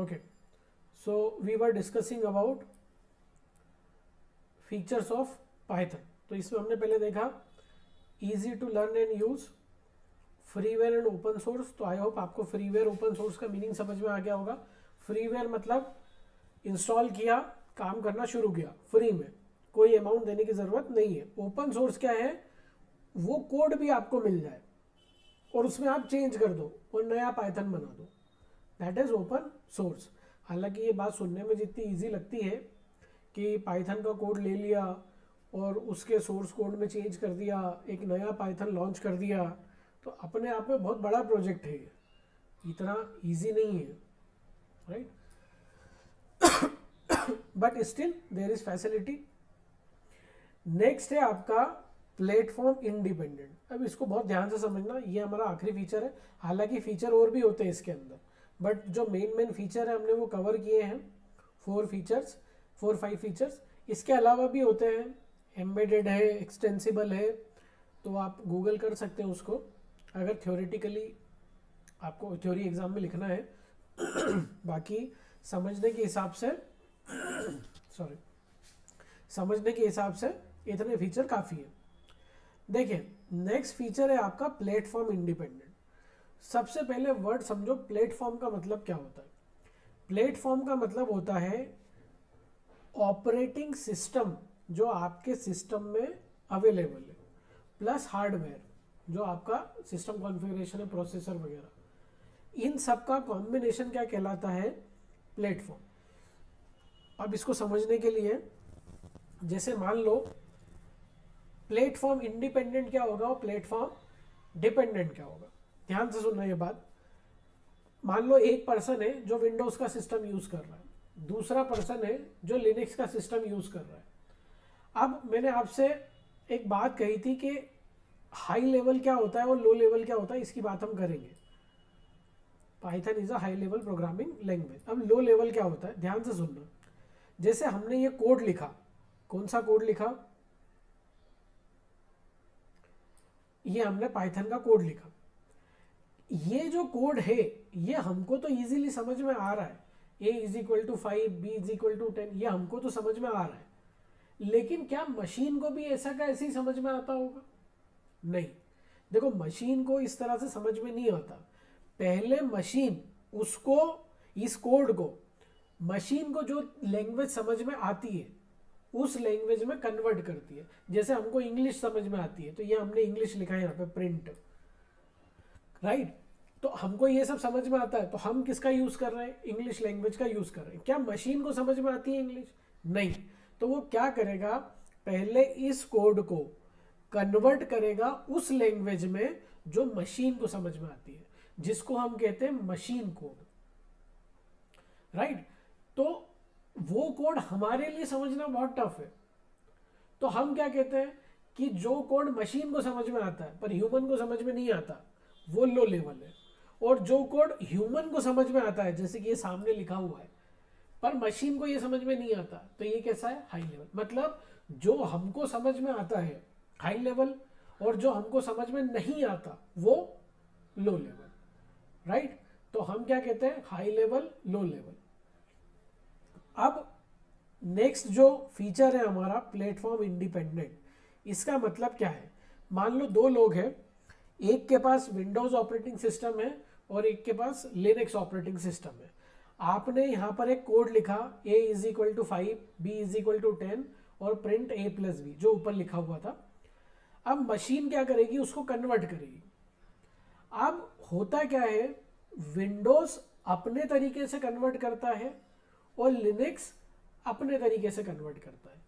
Okay, so we were discussing about features of Python. तो इसमें हमने पहले देखा easy to learn and use, freeware and open source. तो आई होप आपको फ्रीवेयर ओपन सोर्स का मीनिंग समझ में आ गया होगा. फ्रीवेयर मतलब इंस्टॉल किया, काम करना शुरू किया फ्री में, कोई अमाउंट देने की ज़रूरत नहीं है. ओपन सोर्स क्या है, वो कोड भी आपको मिल जाए और उसमें आप चेंज कर दो और नया पाइथन बना दो, दैट इज़ ओपन सोर्स. हालांकि ये बात सुनने में जितनी इजी लगती है कि पाइथन का कोड ले लिया और उसके सोर्स कोड में चेंज कर दिया, एक नया पाइथन लॉन्च कर दिया, तो अपने आप में बहुत बड़ा प्रोजेक्ट है, इतना इजी नहीं है, right. But still there is facility. Next है आपका प्लेटफॉर्म इंडिपेंडेंट. अब इसको बहुत ध्यान से समझना, ये हमारा आखिरी फीचर है. हालांकि फीचर और भी होते हैं इसके अंदर, बट जो मेन फीचर है हमने वो कवर किए हैं. 4-5 फीचर्स. इसके अलावा भी होते हैं, एम्बेडेड है, एक्सटेंसिबल है, तो आप गूगल कर सकते हैं उसको अगर थ्योरेटिकली आपको थ्योरी एग्जाम में लिखना है. बाकी समझने के हिसाब से समझने के हिसाब से इतने फीचर काफ़ी है. देखिए नेक्स्ट फीचर है आपका प्लेटफॉर्म इंडिपेंडेंट. सबसे पहले वर्ड समझो, प्लेटफॉर्म का मतलब क्या होता है. प्लेटफॉर्म का मतलब होता है ऑपरेटिंग सिस्टम जो आपके सिस्टम में अवेलेबल है, प्लस हार्डवेयर जो आपका सिस्टम कॉन्फ़िगरेशन है, प्रोसेसर वगैरह, इन सब का कॉम्बिनेशन क्या कहलाता है, प्लेटफॉर्म. अब इसको समझने के लिए जैसे मान लो प्लेटफॉर्म इंडिपेंडेंट क्या होगा और प्लेटफॉर्म डिपेंडेंट क्या होगा. ध्यान से सुनना ये बात. मान लो एक पर्सन है जो विंडोज का सिस्टम यूज कर रहा है, दूसरा पर्सन है जो लिनक्स का सिस्टम यूज कर रहा है. अब मैंने आपसे एक बात कही थी कि हाई लेवल क्या होता है और लो लेवल क्या होता है, इसकी बात हम करेंगे. Python is a high level programming language. अब लो लेवल क्या होता है, ध्यान से सुनना. जैसे हमने ये कोड लिखा, कौन सा कोड लिखा, ये हमने पाइथन का कोड लिखा. ये जो कोड है ये हमको तो इजीली समझ में आ रहा है, a = 5, b = 10, ये हमको तो समझ में आ रहा है. लेकिन क्या मशीन को भी ऐसा का ऐसे ही समझ में आता होगा? नहीं. देखो मशीन को इस तरह से समझ में नहीं आता. पहले मशीन उसको, इस कोड को, मशीन को जो लैंग्वेज समझ में आती है उस लैंग्वेज में कन्वर्ट करती है. जैसे हमको इंग्लिश समझ में आती है तो ये हमने इंग्लिश लिखा है यहाँ पे, प्रिंट, राइट. तो हमको ये सब समझ में आता है तो हम किसका यूज कर रहे हैं, इंग्लिश लैंग्वेज का यूज कर रहे हैं. क्या मशीन को समझ में आती है इंग्लिश? नहीं. तो वो क्या करेगा, पहले इस कोड को कन्वर्ट करेगा उस लैंग्वेज में जो मशीन को समझ में आती है, जिसको हम कहते हैं मशीन कोड, राइट. तो वो कोड हमारे लिए समझना बहुत टफ है. तो हम क्या कहते हैं कि जो कोड मशीन को समझ में आता है पर ह्यूमन को समझ में नहीं आता, वो लो लेवल है. और जो कोड ह्यूमन को समझ में आता है, जैसे कि ये सामने लिखा हुआ है, पर मशीन को ये समझ में नहीं आता, तो ये कैसा है, हाई लेवल. मतलब जो हमको समझ में आता है हाई लेवल, और जो हमको समझ में नहीं आता वो लो लेवल, राइट. तो हम क्या कहते हैं, हाई लेवल, लो लेवल. अब नेक्स्ट जो फीचर है हमारा प्लेटफॉर्म इंडिपेंडेंट, इसका मतलब क्या है. मान लो दो लोग हैं, एक के पास विंडोज ऑपरेटिंग सिस्टम है और एक के पास लिनक्स ऑपरेटिंग सिस्टम है. आपने यहाँ पर एक कोड लिखा, a = 5, b = 10 और प्रिंट a + b, जो ऊपर लिखा हुआ था. अब मशीन क्या करेगी, उसको कन्वर्ट करेगी. अब होता क्या है, विंडोज अपने तरीके से कन्वर्ट करता है और लिनक्स अपने तरीके से कन्वर्ट करता है.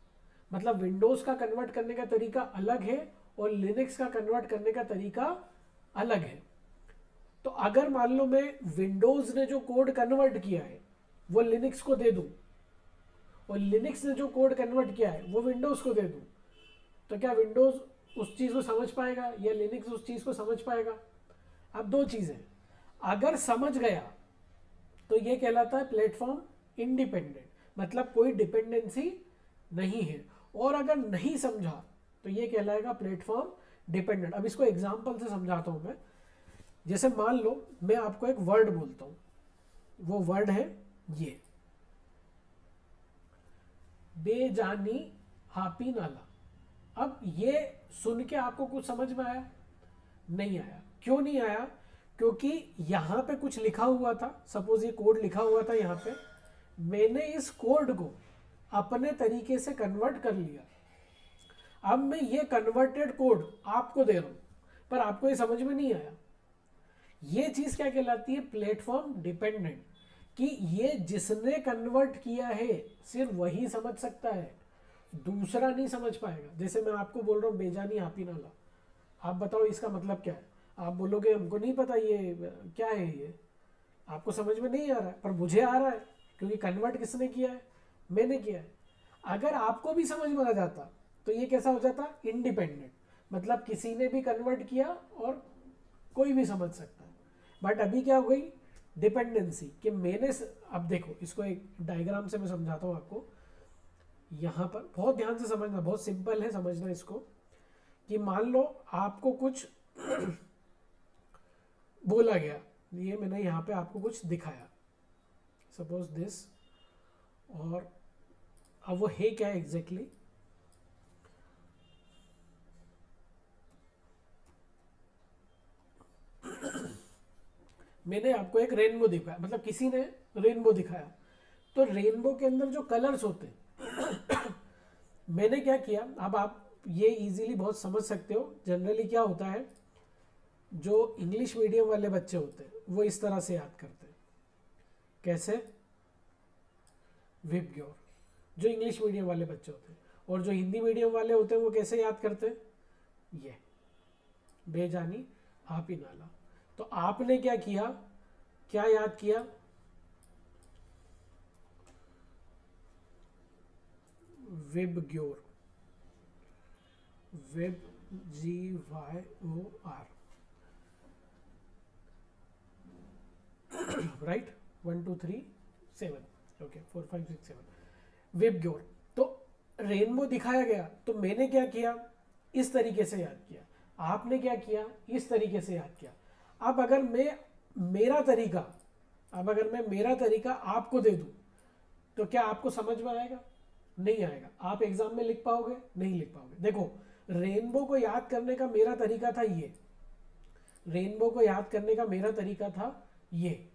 मतलब विंडोज का कन्वर्ट करने का तरीका अलग है और लिनक्स का कन्वर्ट करने का तरीका अलग है. तो अगर मान लो मैं विंडोज ने जो कोड कन्वर्ट किया है वो लिनक्स को दे दूं और लिनक्स ने जो कोड कन्वर्ट किया है वो विंडोज को दे दूं, तो क्या विंडोज उस चीज को समझ पाएगा या लिनक्स उस चीज को समझ पाएगा? अब दो चीजें, अगर समझ गया तो ये कहलाता है प्लेटफॉर्म इंडिपेंडेंट, मतलब कोई डिपेंडेंसी नहीं है. और अगर नहीं समझा तो ये कहलाएगा प्लेटफॉर्म डिपेंडेंट. अब इसको एग्जांपल से समझाता हूं मैं. जैसे मान लो मैं आपको एक वर्ड बोलता हूं, वो वर्ड है ये बेजानी हापी नाला। अब ये सुन के आपको कुछ समझ में आया? नहीं आया। क्यों नहीं आया? क्योंकि यहां पे कुछ लिखा हुआ था, सपोज ये कोड लिखा हुआ था यहाँ पे, मैंने इस कोड को अपने तरीके से कन्वर्ट कर लिया। अब मैं ये कन्वर्टेड कोड आपको दे रहा हूं, पर आपको ये समझ में नहीं आया। ये चीज क्या कहलाती है? Platform dependent. कि ये जिसने कन्वर्ट किया है सिर्फ वही समझ सकता है, दूसरा नहीं समझ पाएगा। जैसे मैं आपको बोल रहा हूँ बेजानी हापी नाला, आप बताओ इसका मतलब क्या है? आप बोलोगे हमको नहीं पता ये क्या है, ये आपको समझ में नहीं आ रहा है, पर मुझे आ रहा है क्योंकि कन्वर्ट किसने किया है? मैंने किया है। अगर आपको भी समझ में आ जाता तो ये कैसा हो जाता? इंडिपेंडेंट। मतलब किसी ने भी कन्वर्ट किया और कोई भी समझ सकता है। बट अभी क्या हो गई? डिपेंडेंसी। कि मैंने अब देखो इसको एक डायग्राम से मैं समझाता हूँ आपको। यहाँ पर बहुत ध्यान से समझना, बहुत सिंपल है समझना इसको। कि मान लो आपको कुछ बोला गया, ये मैंने यहाँ पे आपको कुछ दिखाया, सपोज दिस, और अब वो है क्या एग्जैक्टली? मैंने आपको एक रेनबो दिखाया, मतलब किसी ने रेनबो दिखाया, तो रेनबो के अंदर जो कलर्स होते हैं मैंने क्या किया, अब आप ये इजीली बहुत समझ सकते हो। जनरली क्या होता है, जो इंग्लिश मीडियम वाले बच्चे होते हैं वो इस तरह से याद करते हैं। कैसे? विबग्योर। जो इंग्लिश मीडियम वाले बच्चे होते हैं। और जो हिंदी मीडियम वाले होते हैं वो कैसे याद करते हैं? ये बेजानी हापी नाला। तो आपने क्या किया, क्या याद किया? VIBGYOR. Web, GYOR, right? 1 2 3 7, okay 4 5 6 7, VIBGYOR. तो रेनबो दिखाया गया तो मैंने क्या किया? इस तरीके से याद किया। आपने क्या किया? इस तरीके से याद किया। अब अगर मैं मेरा तरीका अब अगर मैं मेरा तरीका आपको दे दूं तो क्या आपको समझ में आएगा? नहीं आएगा। आप एग्जाम में लिख पाओगे? नहीं लिख पाओगे। देखो, रेनबो को याद करने का मेरा तरीका था ये, रेनबो को याद करने का मेरा तरीका था ये,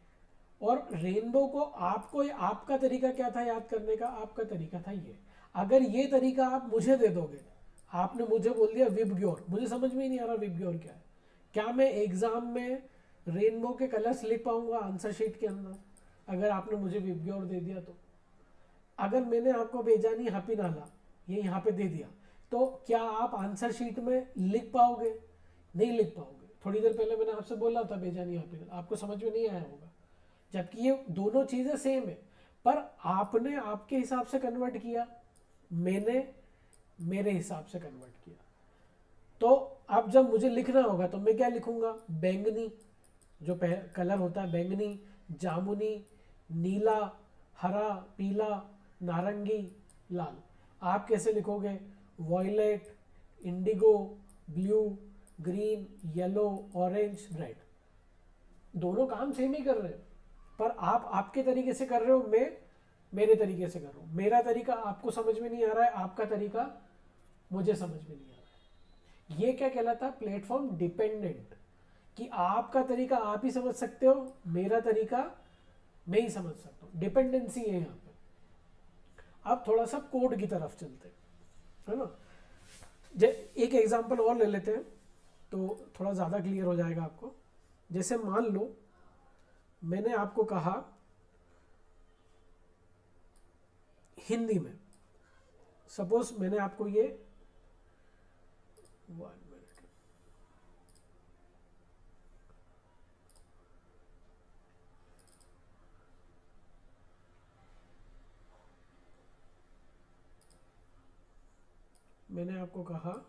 और रेनबो को आपको, आपका तरीका क्या था याद करने का? आपका तरीका था ये। अगर ये तरीका आप मुझे दे दोगे, आपने मुझे बोल दिया विबग्योर, मुझे समझ में ही नहीं आ रहा विबग्योर क्या है, क्या मैं एग्जाम में रेनबो के कलर्स लिख पाऊंगा आंसर शीट के अंदर अगर आपने मुझे विबग्योर दे दिया तो? अगर मैंने आपको बेजानी हापी नाला ये यहाँ पे दे दिया तो क्या आप आंसर शीट में लिख पाओगे? नहीं लिख पाओगे। थोड़ी देर पहले मैंने आपसे बोला था बेजानी हापी नाला, आपको समझ में नहीं आया होगा, जबकि ये दोनों चीजें सेम है, पर आपने आपके हिसाब से कन्वर्ट किया, मैंने मेरे हिसाब से कन्वर्ट किया। तो अब जब मुझे लिखना होगा तो मैं क्या लिखूंगा? बैंगनी, जो कलर होता है बैंगनी, जामुनी, नीला, हरा, पीला, नारंगी, लाल। आप कैसे लिखोगे? Violet, indigo, blue, green, yellow, orange, red. दोनों काम सेम ही कर रहे हैं, पर आप आपके तरीके से कर रहे हो, मैं मेरे तरीके से कर रहा हूँ। मेरा तरीका आपको समझ में नहीं आ रहा है, आपका तरीका मुझे समझ में नहीं आ रहा है। ये क्या कहलाता है? Platform dependent. कि आपका तरीका आप ही समझ सकते हो, मेरा तरीका मैं ही समझ सकता हूँ। डिपेंडेंसी है यहाँ पे। अब थोड़ा सा कोड की तरफ चलते हैं, है ना? एक एग्जांपल और ले लेते हैं तो थोड़ा ज़्यादा क्लियर हो जाएगा आपको। जैसे मान लो मैंने आपको कहा हिंदी में, सपोज मैंने आपको ये 1 मिनट, मैंने आपको कहा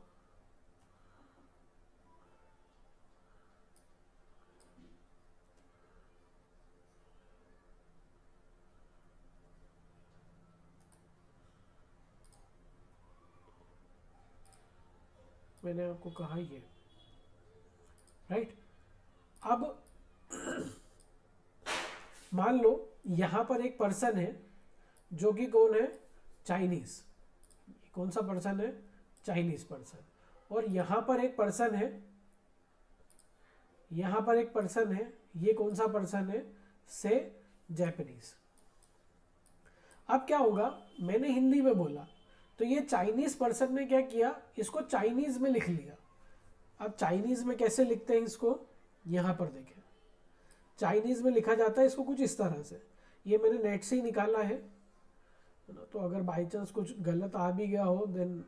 ये, राइट? अब मान लो यहाँ पर एक पर्सन है जो कि कौन है, चाइनीज, कौन सा पर्सन है, चाइनीज पर्सन, और यहाँ पर एक पर्सन है, यहाँ पर एक पर्सन है, ये कौन सा पर्सन है, से जापानीज। अब क्या होगा, मैंने हिंदी में बोला तो ये चाइनीज पर्सन ने क्या किया, इसको चाइनीज में लिख लिया। अब चाइनीज में कैसे लिखते हैं इसको, यहाँ पर देखें, चाइनीज में लिखा जाता है इसको कुछ इस तरह से। ये मैंने नेट से ही निकाला है ना, तो अगर बाई चांस कुछ गलत आ भी गया हो then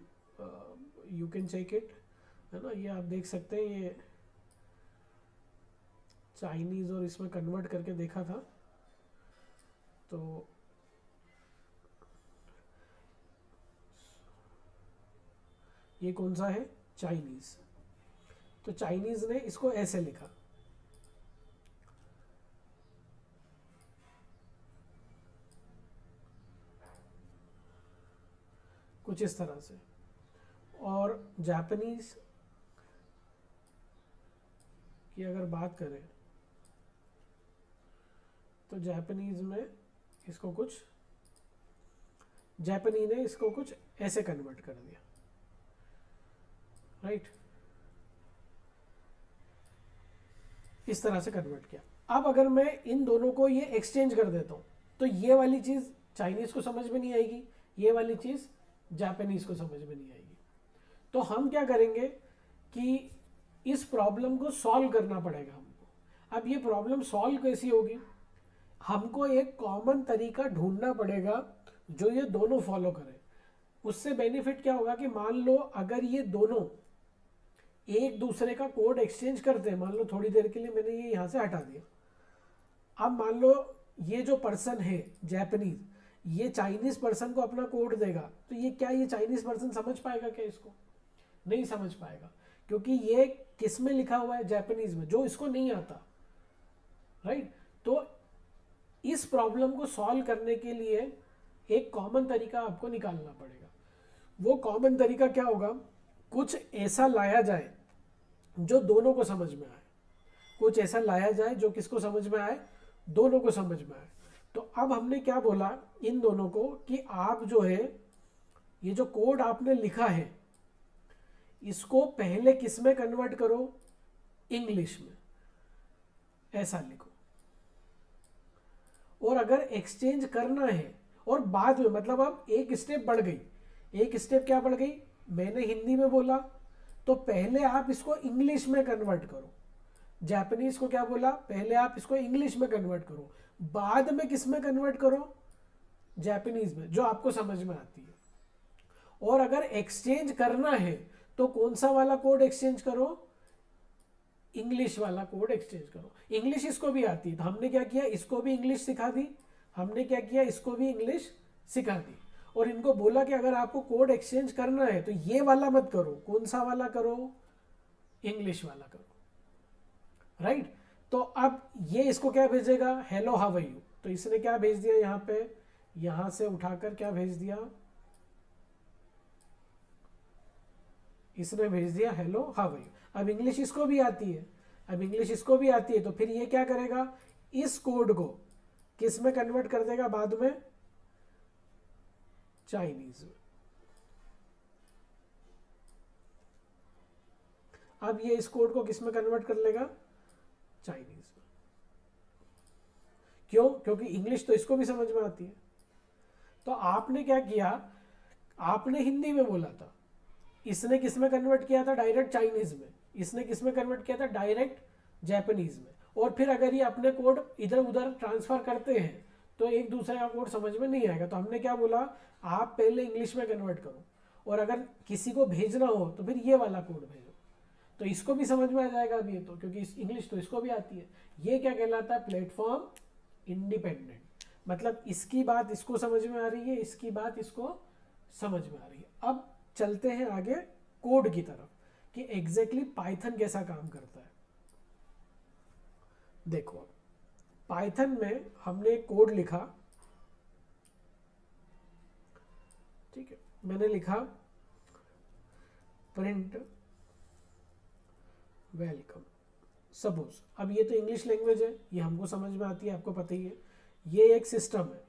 you can check it, है ना। ये आप देख सकते हैं, ये चाइनीज और इसमें कन्वर्ट करके देखा था, तो ये कौन सा है, चाइनीज। तो चाइनीज ने इसको ऐसे लिखा, कुछ इस तरह से। और जापानीज की अगर बात करें तो जापानीज में इसको कुछ, जापानी ने इसको कुछ ऐसे कन्वर्ट कर दिया, राइट, इस तरह से कन्वर्ट किया। अब अगर मैं इन दोनों को ये एक्सचेंज कर देता हूँ तो ये वाली चीज़ चाइनीज़ को समझ में नहीं आएगी, ये वाली चीज़ जापानीज़ को समझ में नहीं आएगी। तो हम क्या करेंगे कि इस प्रॉब्लम को सॉल्व करना पड़ेगा हमको। अब ये प्रॉब्लम सॉल्व कैसी होगी, हमको एक कॉमन तरीका ढूंढना पड़ेगा जो ये दोनों फॉलो करें। उससे बेनिफिट क्या होगा कि मान लो अगर ये दोनों एक दूसरे का कोड एक्सचेंज करते हैं, मान लो थोड़ी देर के लिए मैंने ये यहाँ से हटा दिया, अब मान लो ये जो पर्सन है जापानीज, ये चाइनीज पर्सन को अपना कोड देगा, तो ये क्या, ये चाइनीज पर्सन समझ पाएगा क्या इसको, नहीं समझ पाएगा, क्योंकि ये किस में लिखा हुआ है, जापानीज में, जो इसको नहीं आता, राइट। तो इस प्रॉब्लम को सॉल्व करने के लिए एक कॉमन तरीका आपको निकालना पड़ेगा। वो कॉमन तरीका क्या होगा, कुछ ऐसा लाया जाए जो दोनों को समझ में आए, कुछ ऐसा लाया जाए जो किसको समझ में आए, दोनों को समझ में आए। तो अब हमने क्या बोला इन दोनों को कि आप जो है ये जो कोड आपने लिखा है इसको पहले किस में कन्वर्ट करो, इंग्लिश में, ऐसा लिखो। और अगर एक्सचेंज करना है और बाद में, मतलब अब एक स्टेप बढ़ गई, एक स्टेप क्या बढ़ गई, मैंने हिंदी में बोला तो पहले आप इसको इंग्लिश में कन्वर्ट करो, जापानीज को क्या बोला, पहले आप इसको इंग्लिश में कन्वर्ट करो, बाद में किस में कन्वर्ट करो, जापानीज में, जो आपको समझ में आती है। और अगर एक्सचेंज करना है तो कौन सा वाला कोड एक्सचेंज करो, इंग्लिश वाला कोड एक्सचेंज करो। इंग्लिश इसको भी आती है, तो हमने क्या किया, इसको भी इंग्लिश सिखा दी, हमने क्या किया, इसको भी इंग्लिश सिखा दी, और इनको बोला कि अगर आपको कोड एक्सचेंज करना है तो ये वाला मत करो, कौन सा वाला करो, इंग्लिश वाला करो, राइट। तो अब ये इसको क्या भेजेगा, हेलो हाउ आर यू, तो इसने क्या भेज दिया यहाँ पे, यहां से उठाकर क्या भेज दिया, इसने भेज दिया हेलो हाउ आर यू। अब इंग्लिश इसको भी आती है, अब इंग्लिश इसको भी आती है, तो फिर ये क्या करेगा, इस कोड को किस में कन्वर्ट कर देगा बाद में, चाइनीज में। अब ये इस कोड को किस में कन्वर्ट कर लेगा, चाइनीज में। क्यों, क्योंकि इंग्लिश तो इसको भी समझ में आती है। तो आपने क्या किया, आपने हिंदी में बोला था, इसने किस में कन्वर्ट किया था, डायरेक्ट चाइनीज में, इसने किस में कन्वर्ट किया था, डायरेक्ट जापानीज में। और फिर अगर ये अपने कोड इधर उधर ट्रांसफर करते हैं तो एक दूसरे का कोड समझ में नहीं आएगा। तो हमने क्या बोला, आप पहले इंग्लिश में कन्वर्ट करो, और अगर किसी को भेजना हो तो फिर ये वाला कोड भेजो, तो इसको भी समझ में आ जाएगा अभी तो, क्योंकि इंग्लिश तो इसको भी आती है। ये क्या कहलाता है, प्लेटफॉर्म इंडिपेंडेंट, मतलब इसकी बात इसको समझ में आ रही है, इसकी बात इसको समझ में आ रही है। अब चलते हैं आगे कोड की तरफ कि एग्जैक्टली पाइथन कैसा काम करता है। देखो, पाइथन में हमने एक कोड लिखा, ठीक है, मैंने लिखा प्रिंट वेलकम सपोज। अब ये तो इंग्लिश लैंग्वेज है, ये हमको समझ में आती है, आपको पता ही है। ये एक सिस्टम है,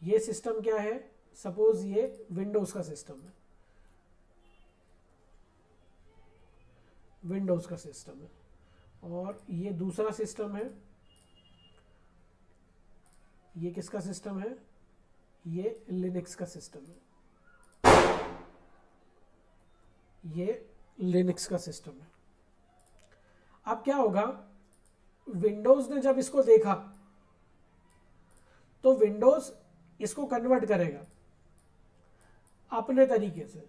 ये सिस्टम क्या है, सपोज ये विंडोज का सिस्टम है, विंडोज का सिस्टम है, और ये दूसरा सिस्टम है, ये किसका सिस्टम है, ये लिनक्स का सिस्टम है, ये लिनक्स का सिस्टम है। अब क्या होगा, विंडोज ने जब इसको देखा तो विंडोज इसको कन्वर्ट करेगा अपने तरीके से।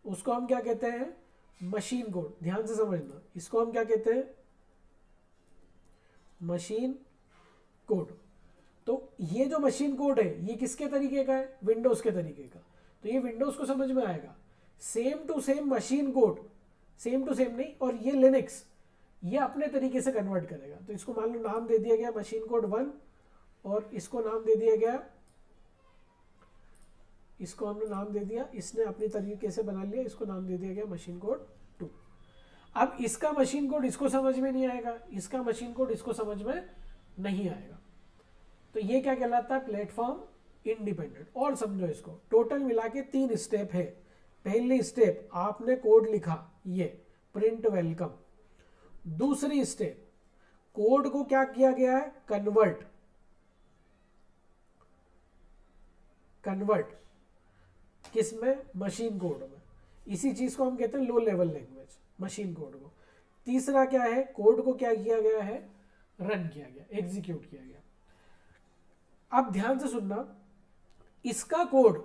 उसको हम क्या कहते हैं, मशीन कोड। ध्यान से समझना, इसको हम क्या कहते हैं, मशीन कोड। तो ये जो मशीन कोड है ये किसके तरीके का है, विंडोज के तरीके का। तो ये विंडोज को समझ में आएगा। Same to same machine code, same to same नहीं, और ये लिनक्स ये अपने तरीके से कन्वर्ट करेगा। तो इसको मान लो नाम दे दिया गया मशीन कोड 1, और इसको नाम दे दिया गया, इसको हमने नाम दे दिया, इसने अपनी तरीके से बना लिया, इसको नाम दे दिया गया मशीन कोड 2। अब इसका मशीन कोड इसको समझ में नहीं आएगा, इसका मशीन कोड इसको समझ में नहीं आएगा। तो ये क्या कहलाता है, प्लेटफॉर्म इंडिपेंडेंट। और समझो इसको, टोटल मिला के 3 स्टेप है। पहली स्टेप आपने कोड लिखा, ये प्रिंट वेलकम। दूसरी स्टेप, कोड को क्या किया गया है, कन्वर्ट। कन्वर्ट किसमें, मशीन कोड में। इसी चीज को हम कहते हैं low level language, machine code को। तीसरा क्या है, कोड को क्या किया गया है, रन किया गया, एग्जीक्यूट किया गया। अब ध्यान से सुनना, इसका कोड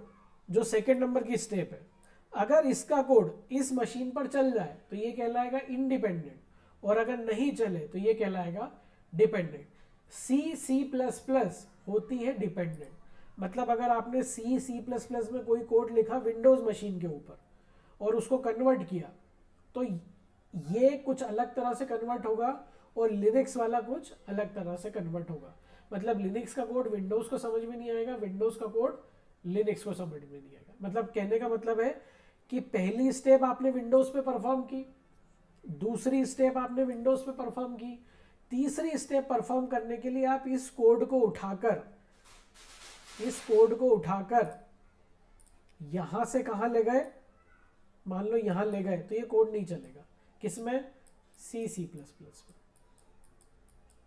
जो सेकेंड नंबर की स्टेप है, अगर इसका कोड इस मशीन पर चल जाए तो ये कहलाएगा इंडिपेंडेंट, और अगर नहीं चले तो ये कहलाएगा डिपेंडेंट। C++ होती है डिपेंडेंट। मतलब अगर आपने C++ में कोई कोड लिखा विंडोज मशीन के ऊपर और उसको कन्वर्ट किया, तो ये कुछ अलग तरह से कन्वर्ट होगा और लिनक्स वाला कुछ अलग तरह से कन्वर्ट होगा। मतलब लिनक्स का कोड विंडोज को समझ में नहीं आएगा, विंडोज का कोड लिनक्स को समझ में नहीं आएगा। मतलब कहने का मतलब है कि पहली स्टेप आपने विंडोज पे परफॉर्म की, दूसरी स्टेप आपने विंडोज पे परफॉर्म की, तीसरी स्टेप परफॉर्म करने के लिए आप इस कोड को उठाकर यहां से कहां ले गए, मान लो यहां ले गए, तो ये कोड नहीं चलेगा। किसमें, C++ में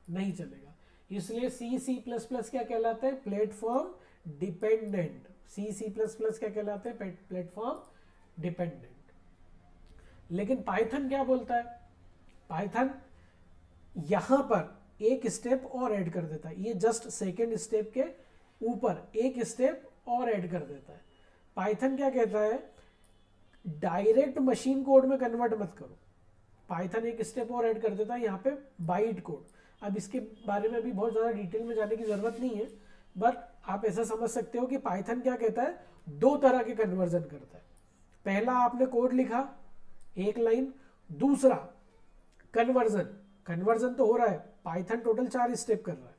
नहीं चलेगा। इसलिए C++ क्या कहलाता है, प्लेटफॉर्म डिपेंडेंट। C++ क्या कहलाते हैं, प्लेटफॉर्म डिपेंडेंट। लेकिन पाइथन क्या बोलता है, पाइथन यहां पर एक स्टेप और ऐड कर देता है। ये जस्ट सेकेंड स्टेप के ऊपर एक स्टेप और ऐड कर देता है। पाइथन क्या कहता है, डायरेक्ट मशीन कोड में कन्वर्ट मत करो। पाइथन एक स्टेप और ऐड कर देता है यहाँ पे, बाइट कोड। अब इसके बारे में अभी बहुत ज़्यादा डिटेल में जाने की ज़रूरत नहीं है, बट आप ऐसा समझ सकते हो कि पाइथन क्या कहता है, 2 तरह के कन्वर्जन करता है। पहला, आपने कोड लिखा एक लाइन, दूसरा कन्वर्जन तो हो रहा है, पाइथन टोटल 4 स्टेप कर रहा है।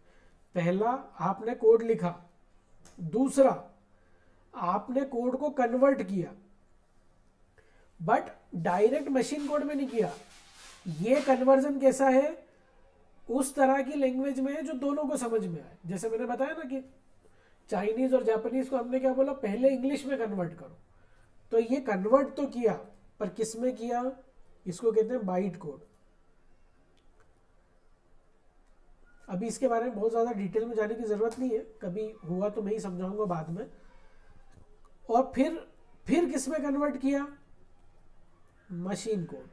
पहला, आपने कोड लिखा, दूसरा आपने कोड को कन्वर्ट किया, बट डायरेक्ट मशीन कोड में नहीं किया। ये कन्वर्जन कैसा है, उस तरह की लैंग्वेज में है जो दोनों को समझ में आए। जैसे मैंने बताया ना कि चाइनीज और जापानीज को हमने क्या बोला, पहले इंग्लिश में कन्वर्ट करो। तो ये कन्वर्ट तो किया, पर किस में किया, इसको कहते हैं बाइट कोड। अभी इसके बारे में बहुत ज़्यादा डिटेल में जाने की ज़रूरत नहीं है, कभी हुआ तो मैं ही समझाऊंगा बाद में। और फिर किस में कन्वर्ट किया, मशीन कोड।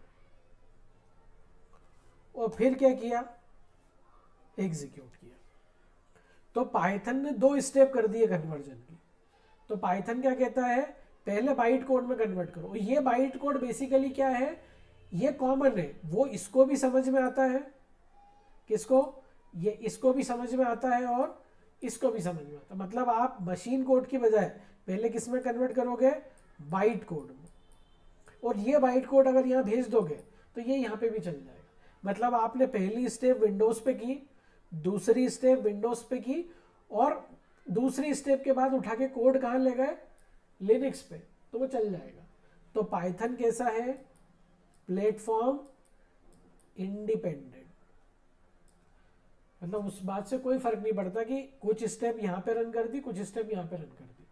और फिर क्या किया, एग्जीक्यूट किया। तो पाइथन ने 2 स्टेप कर दिए कन्वर्जन की। तो पाइथन क्या कहता है, पहले बाइट कोड में कन्वर्ट करो। ये बाइट कोड बेसिकली क्या है, ये कॉमन है, वो इसको भी समझ में आता है, किसको, ये इसको भी समझ में आता है और इसको भी समझ में आता है। मतलब आप मशीन कोड की बजाय पहले किस में कन्वर्ट करोगे, बाइट कोड में। और ये बाइट कोड अगर यहाँ भेज दोगे तो ये यहाँ पे भी चल जाएगा। मतलब आपने पहली स्टेप विंडोज पे की, दूसरी स्टेप विंडोज पे की, और दूसरी स्टेप के बाद उठा के कोड कहाँ ले गए, लिनक्स पे, तो वो चल जाएगा। तो पाइथन कैसा है, प्लेटफॉर्म इंडिपेंडेंट। मतलब उस बात से कोई फर्क नहीं पड़ता कि कुछ स्टेप यहाँ पे रन कर दी, कुछ स्टेप यहाँ पे रन कर दी,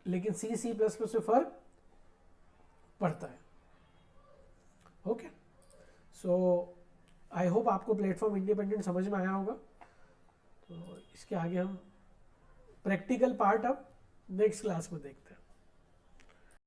लेकिन सी प्लस प्लस में फर्क पड़ता है। ओके, सो आई होप आपको प्लेटफॉर्म इंडिपेंडेंट समझ में आया होगा। तो इसके आगे हम प्रैक्टिकल पार्ट अब नेक्स्ट क्लास में देखते हैं।